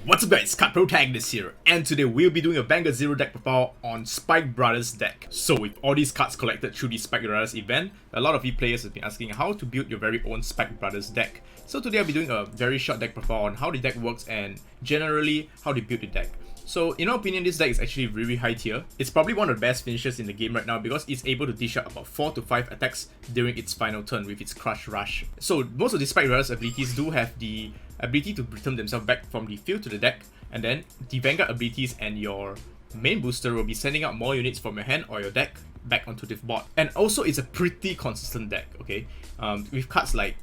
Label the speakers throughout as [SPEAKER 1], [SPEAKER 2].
[SPEAKER 1] What's up guys, Cut Protagonist here, and today we'll be doing a Vanguard Zero deck profile on Spike Brothers deck. So with all these cards collected through the Spike Brothers event, a lot of you players have been asking how to build your very own Spike Brothers deck. So today I'll be doing a very short deck profile on how the deck works and generally how to build the deck. So in our opinion, this deck is actually really high tier. It's probably one of the best finishers in the game right now because it's able to dish out about 4 to 5 attacks during its final turn with its Crush Rush. So most of the Spike Brothers abilities do have the ability to return themselves back from the field to the deck, and then the Vanguard abilities and your main booster will be sending out more units from your hand or your deck back onto the board. And also it's a pretty consistent deck, okay? With cards like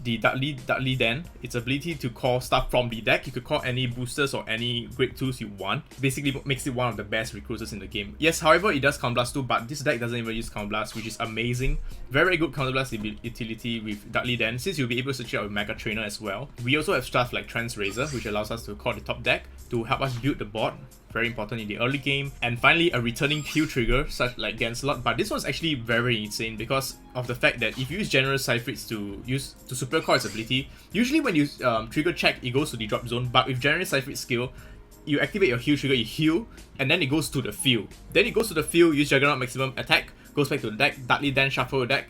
[SPEAKER 1] the Dudley Den, its ability to call stuff from the deck. You could call any boosters or any grade 2s you want. Basically makes it one of the best recruiters in the game. Yes, however, it does Counterblast too, but this deck doesn't even use Counterblast, which is amazing. Very good Counterblast utility with Dudley Den, since you'll be able to switch out with Mega Trainer as well. We also have stuff like Trance Razor, which allows us to call the top deck to help us build the board. Very important in the early game. And finally, a returning Q trigger, such like Gancelot. But this one's actually very insane because of the fact that if you use Generous Seifried to super call its ability, usually when you trigger check, it goes to the drop zone. But with Generous Seifried skill, you activate your heal trigger, you heal, and then it goes to the field. Then it goes to the field, use Juggernaut maximum attack, goes back to the deck, Dudley then shuffle the deck,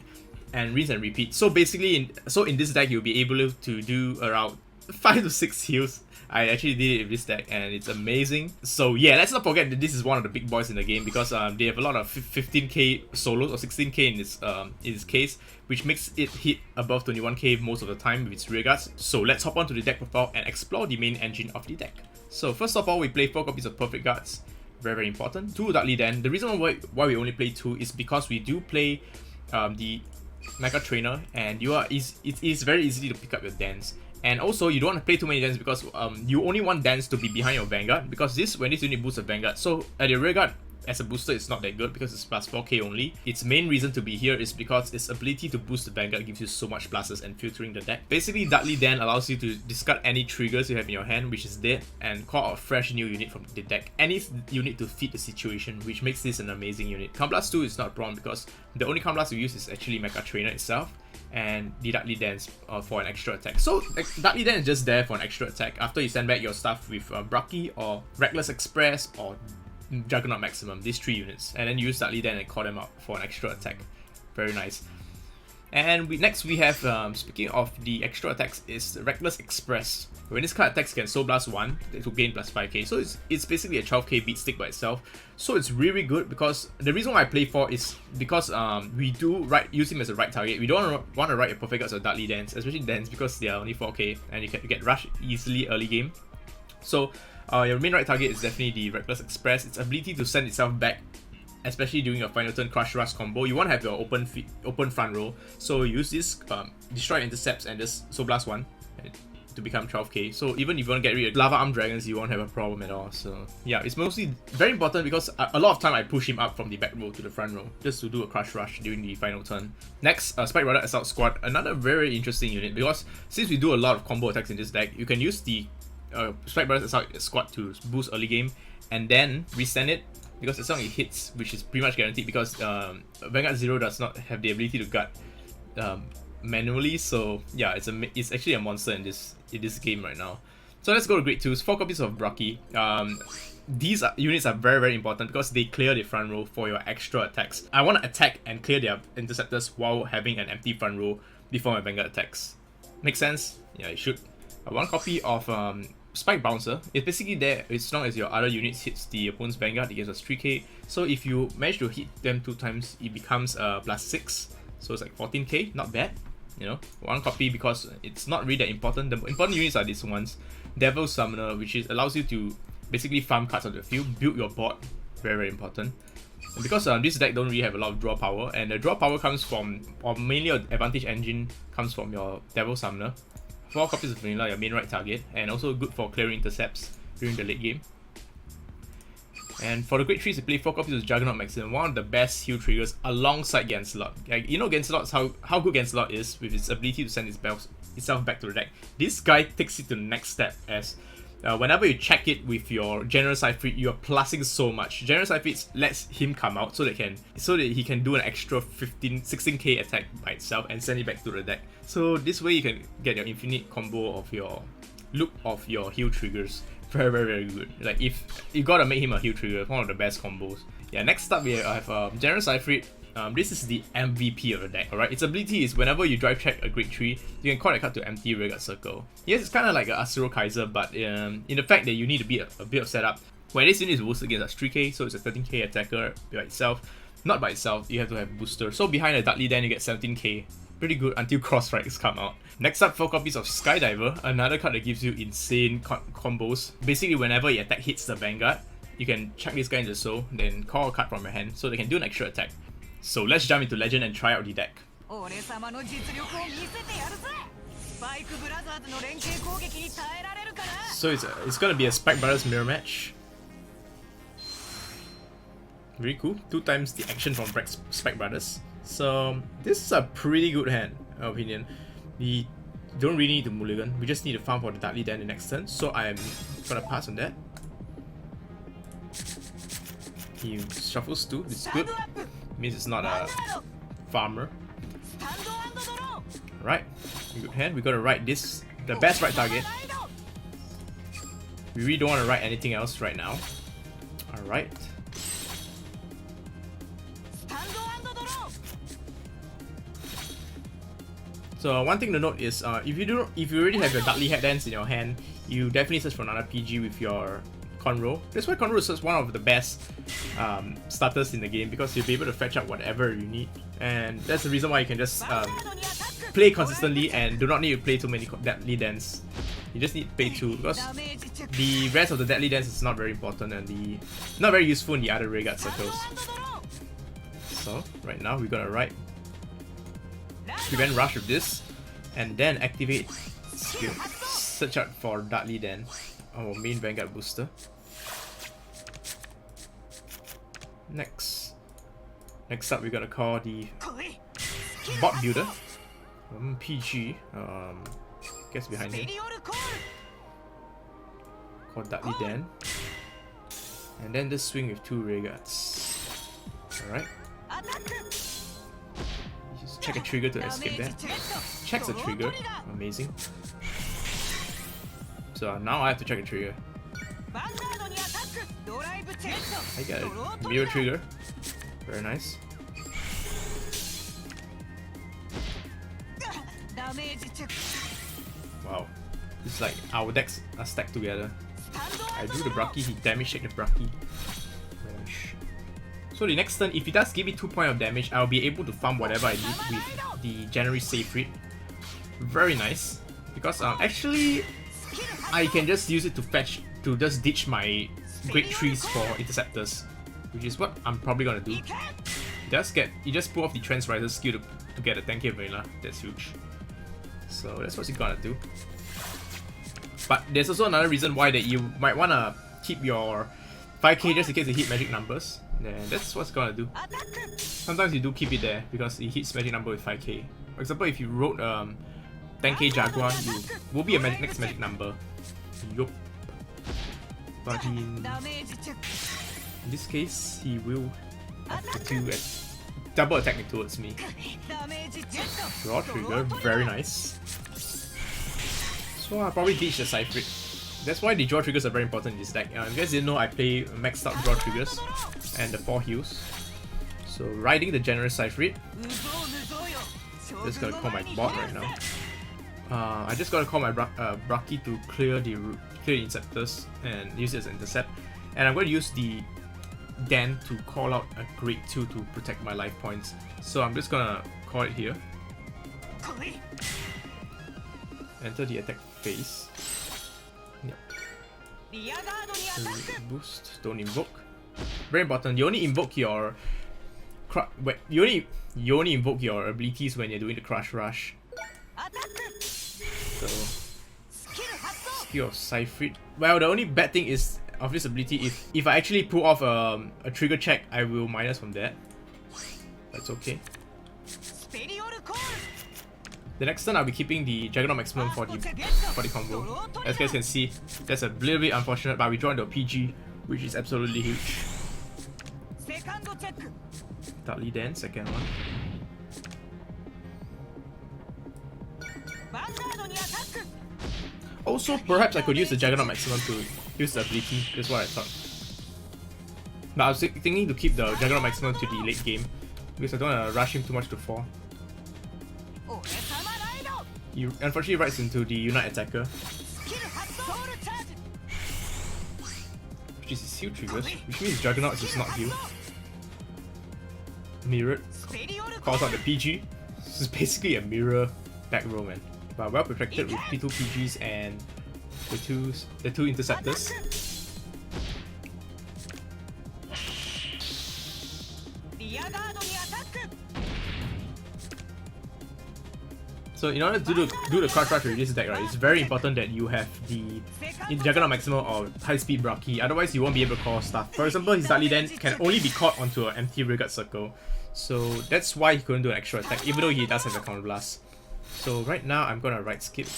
[SPEAKER 1] and rinse and repeat. So basically, in this deck, you'll be able to do around 5 to 6 heals. I actually did it with this deck and it's amazing. So yeah, let's not forget that this is one of the big boys in the game because they have a lot of 15k solos or 16k in this case, which makes it hit above 21k most of the time with its rear guards. So let's hop onto the deck profile and explore the main engine of the deck. So first of all, we play 4 copies of Perfect Guards. Very important. 2 Dudley Den. The reason why we only play 2 is because we do play the Mega Trainer, and it is very easy to pick up your Dens. And also, you don't want to play too many Dens because you only want Dens to be behind your Vanguard, because when this unit boosts a Vanguard, so at your rear guard as a booster, it's not that good because it's plus 4k only. Its main reason to be here is because its ability to boost the Vanguard gives you so much pluses and filtering the deck. Basically, Dudley Den allows you to discard any triggers you have in your hand which is dead and call out a fresh new unit from the deck. Any unit to fit the situation, which makes this an amazing unit. Counterblast 2 is not a problem because the only Counterblast you use is actually Mega Trainer itself and the Dudley Dens for an extra attack. So Dudley Den is just there for an extra attack after you send back your stuff with Brucky or Reckless Express or Juggernaut Maximum, these 3 units, and then use Dudley Den and call them out for an extra attack. Very nice. And next we have, speaking of the extra attacks, is Reckless Express. When this card attacks, can Soul Blast 1 to gain plus 5k. So it's basically a 12k beat stick by itself. So it's really good because the reason why I play 4 is because we do use him as a right target. We don't want to write a Perfect Guards or Dudley Dens, especially Dens because they are only 4k and you get rushed easily early game. So your main right target is definitely the Reckless Express. Its ability to send itself back, especially during your final turn Crush Rush combo. You want to have your open front row, so use this destroy intercepts and just Soul Blast 1 to become 12k. So even if you want to get rid of Lava Arm Dragons, you won't have a problem at all. So yeah, it's mostly very important because a lot of time I push him up from the back row to the front row just to do a Crush Rush during the final turn. Next, Spike Brother Assault Squad, another very interesting unit because since we do a lot of combo attacks in this deck, you can use the Spike Brothers Assault Squad to boost early game and then resend it because as long as it hits, which is pretty much guaranteed because Vanguard Zero does not have the ability to guard manually. So yeah, it's actually a monster in this game right now. So let's go to grade 2s. 4 copies of Brucky. These units are very important because they clear the front row for your extra attacks. I want to attack and clear their interceptors while having an empty front row before my Vanguard attacks. Make sense? Yeah, it should. 1 copy of Spike Bouncer. It's basically there as long as your other units hits the opponent's Vanguard, it gives us 3k. So if you manage to hit them 2 times, it becomes plus 6. So it's like 14k, not bad. You know, 1 copy because it's not really that important. The important units are these ones. Devil Summoner, which allows you to basically farm cards on the field, build your board. Very important. And because this deck don't really have a lot of draw power, and the draw power comes from, or mainly your advantage engine comes from your Devil Summoner. 4 copies of Vanilla, your main right target, and also good for clearing intercepts during the late game. And for the grade 3s, you play 4 copies of Juggernaut Maximum, one of the best heal triggers alongside Gancelot. Like, you know Gancelot's how good Gancelot is with its ability to send itself back to the deck. This guy takes it to the next step as whenever you check it with your Generous Seifried, you are plussing so much. Generous Seifried lets him come out so that he can do an extra 16k attack by itself and send it back to the deck. So this way you can get your infinite combo of your look of your heal triggers. Very, very, very good. Like, if you gotta make him a heal trigger, one of the best combos. Yeah, next up we have General Seifried. This is the MVP of the deck, alright? Its ability is whenever you drive check a grade 3, you can call that card to empty Rearguard Circle. Yes, it's kind of like an Asuro Kaiser, but in the fact that you need a bit of setup. When this unit is boosted against a 3k, so it's a 13k attacker by itself. Not by itself, you have to have booster. So behind a Dudley Den, you get 17k. Pretty good until Cross Strikes come out. Next up, 4 copies of Skydiver, another card that gives you insane combos. Basically, whenever your attack hits the Vanguard, you can chuck this guy into the soul, then call a card from your hand, so they can do an extra attack. So let's jump into Legend and try out the deck. So it's gonna be a Spike Brothers mirror match. Very cool. 2 times the action from Spike Brothers. So this is a pretty good hand, in my opinion. We don't really need to mulligan. We just need to farm for the Dudley Den the next turn. So I'm gonna pass on that. He shuffles 2. It's good. Means it's not a farmer. Right. Good hand. We gotta write this. The best right target. We really don't want to write anything else right now. Alright. So one thing to note is if you already have your Dudley Headlands in your hand, you definitely search for another PG with your Conroe. That's why Conroe is one of the best starters in the game, because you'll be able to fetch up whatever you need, and that's the reason why you can just play consistently and do not need to play too many Deadly Dens. You just need to play 2, because the rest of the Deadly Dens is not very important and not very useful in the other Rearguard circles. So right now we're gonna write Prevent Rush with this, and then activate skill. Search out for Dudley Den, our main Vanguard booster. Next up, we're gonna call the Bot Builder. PG. Guess behind him. Call Dudley Den, and then just swing with 2 Rearguards. Alright. Just check a trigger to escape that. Checks a trigger. Amazing. So now I have to check a trigger. I got it. Mirror trigger. Very nice. Wow. It's like our decks are stacked together. I do the Braki, he damage shake the Braki. So the next turn, if he does give me 2 points of damage, I'll be able to farm whatever I need with the January Seifried. Very nice. Because actually, I can just use it to fetch, to just ditch my grade 3s for interceptors, which is what I'm probably gonna do. You just pull off the Trans Riser skill to get a 10k vanilla. That's huge. So that's what you're gonna do. But there's also another reason why that you might wanna keep your 5k just in case you hit magic numbers. Then that's what's gonna do. Sometimes you do keep it there because it hits magic number with 5k. For example, if you wrote 10k Jaguar, you will be a next magic number. Yup. But in this case, he will have to do a double attack me towards me. Draw trigger, very nice. So I'll probably ditch the Seifried. That's why the draw triggers are very important in this deck. If you guys didn't know, I play maxed out draw triggers and the 4 heals. So riding the Generous Seifried. Just gotta call my bot right now. I just gotta call my Braki to clear the Inceptors and use it as an intercept. And I'm going to use the Den to call out a grade 2 to protect my life points. So I'm just gonna call it here. Enter the attack phase. Yep. Boost. Don't invoke. Very important. You only invoke your you only invoke your abilities when you're doing the Crush Rush. So skill of Seifried. Well, the only bad thing is of this ability, if I actually pull off a trigger check, I will minus from that. That's okay. The next turn I'll be keeping the Juggernaut Maximum for the combo. As you guys can see, that's a little bit unfortunate, but we draw into a PG, which is absolutely huge. Dudley Den, second one. Also, perhaps I could use the Juggernaut Maximum to use the ability. That's what I thought. But I was thinking to keep the Juggernaut Maximum to the late game because I don't want to rush him too much to 4. He unfortunately rides into the Unite Attacker, which is his heal triggers, which means Juggernaut is not heal. Mirrored, calls out the PG. This is basically a mirror back row, man. But well protected with P2 PGs and the two interceptors. So in order to do the crush rush with this deck, right, it's very important that you have the Juggernaut Maximum or high speed Braki, otherwise you won't be able to call stuff. For example, his Dudley Den can only be caught onto an empty Rearguard circle, so that's why he couldn't do an extra attack, even though he does have a Counter Blast. So right now I'm gonna right skip.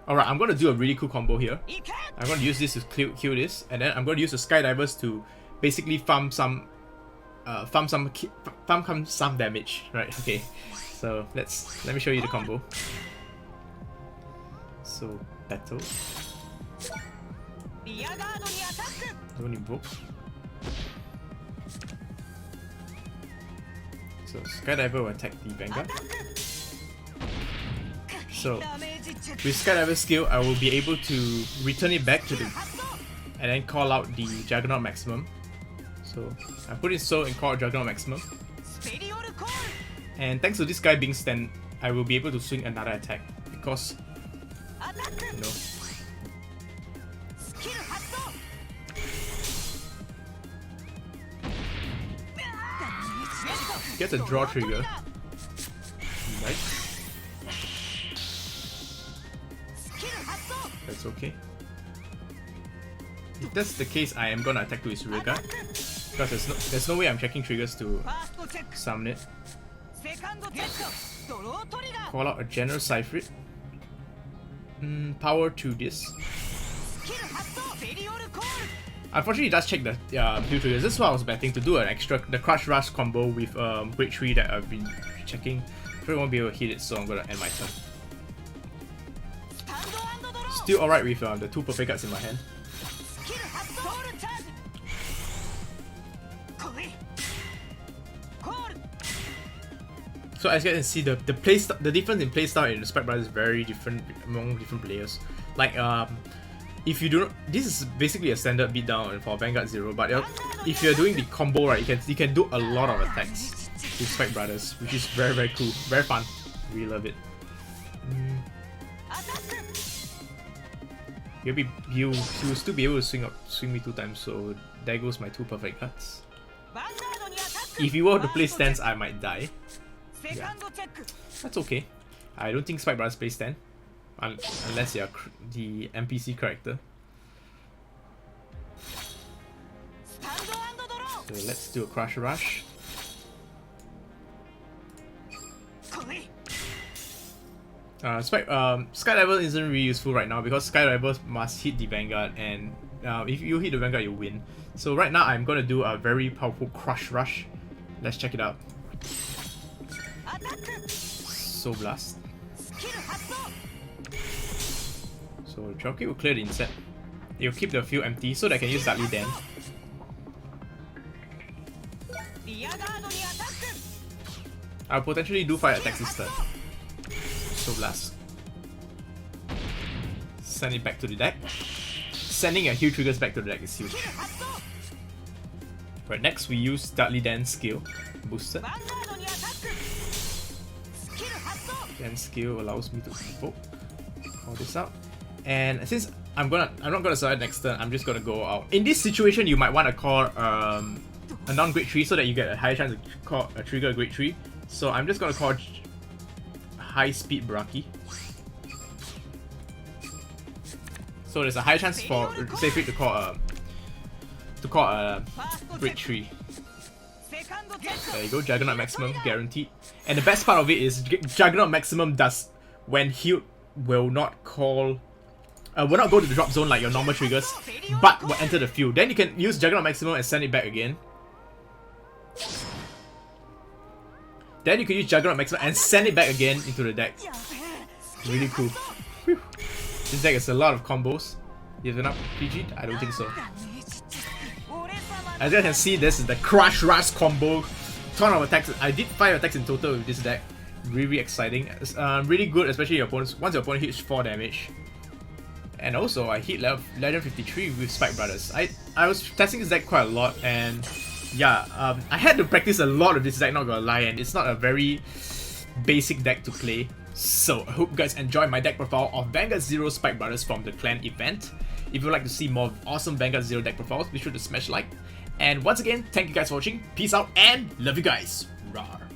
[SPEAKER 1] Alright, I'm gonna do a really cool combo here. I'm gonna use this to kill this, and then I'm gonna use the Skydivers to basically farm some damage. Right, okay. So let me show you the combo. So battle. Don't invoke. So Skydiver will attack the Vanguard. So with Skydiver skill, I will be able to return it back to the and then call out the Juggernaut Maximum. So I put it so and call Juggernaut Maximum. And thanks to this guy being stand, I will be able to swing another attack because, you know. Gets a draw trigger. Right. That's okay. If that's the case, I am gonna attack to his rearguard because there's no way I'm checking triggers to summon it. Call out a general Seifried. Power to this. Unfortunately, it does check the few triggers. This is what I was betting to do the Crush Rush combo with Grade 3 that I've been checking. Probably won't be able to hit it, so I'm gonna end my turn. Still alright with the 2 perfect cards in my hand. So as you can see, the difference in playstyle in the Spike Brothers is very different among different players. Like if you do not, this is basically a standard beatdown for Vanguard 0, but if you're doing the combo, right, you can do a lot of attacks with Spike Brothers, which is very, very cool, very fun. Really love it. You'll still be able to swing me 2 times, so there goes my 2 perfect cards. If you were to play stands, I might die. Yeah. That's okay. I don't think Spike Brothers play stand unless you're the NPC character. So let's do a Crush Rush. Skydiver isn't really useful right now because Skydiver must hit the Vanguard, and if you hit the Vanguard, you win. So right now I'm gonna do a very powerful Crush Rush. Let's check it out. Soul Blast. So Dropkick will clear the inset. It will keep the field empty so that I can use Dudley Den. I'll potentially do 5 attacks this turn. Soul Blast. Send it back to the deck. Sending a heal triggers back to the deck is huge. Right, next we use Dudley Den skill. Boosted. Then skill allows me to invoke. Call this out. And since I'm not gonna survive next turn, I'm just gonna go out. In this situation, you might want to call a non-grade 3 so that you get a higher chance to call a trigger grade 3. So I'm just gonna call high speed Braki. So there's a high chance for Seifried to call a grade 3. There you go, Juggernaut Maximum guaranteed. And the best part of it is Juggernaut Maximum does, when healed, will not go to the drop zone like your normal triggers, but will enter the field. Then you can use Juggernaut Maximum and send it back again. Then you can use Juggernaut Maximum and send it back again into the deck. Really cool. Whew. This deck has a lot of combos. Is it not PG? I don't think so. As you can see, this is the Crush Rush combo. Ton of attacks. I did 5 attacks in total with this deck. Really exciting. It's, really good, especially your opponents. Once your opponent hits 4 damage. And also, I hit Legend 53 with Spike Brothers. I was testing this deck quite a lot, and yeah, I had to practice a lot of this deck, not gonna lie, and it's not a very basic deck to play. So, I hope you guys enjoy my deck profile of Vanguard Zero Spike Brothers from the clan event. If you'd like to see more awesome Vanguard Zero deck profiles, be sure to smash like. And once again, thank you guys for watching, peace out, and love you guys! Rawr.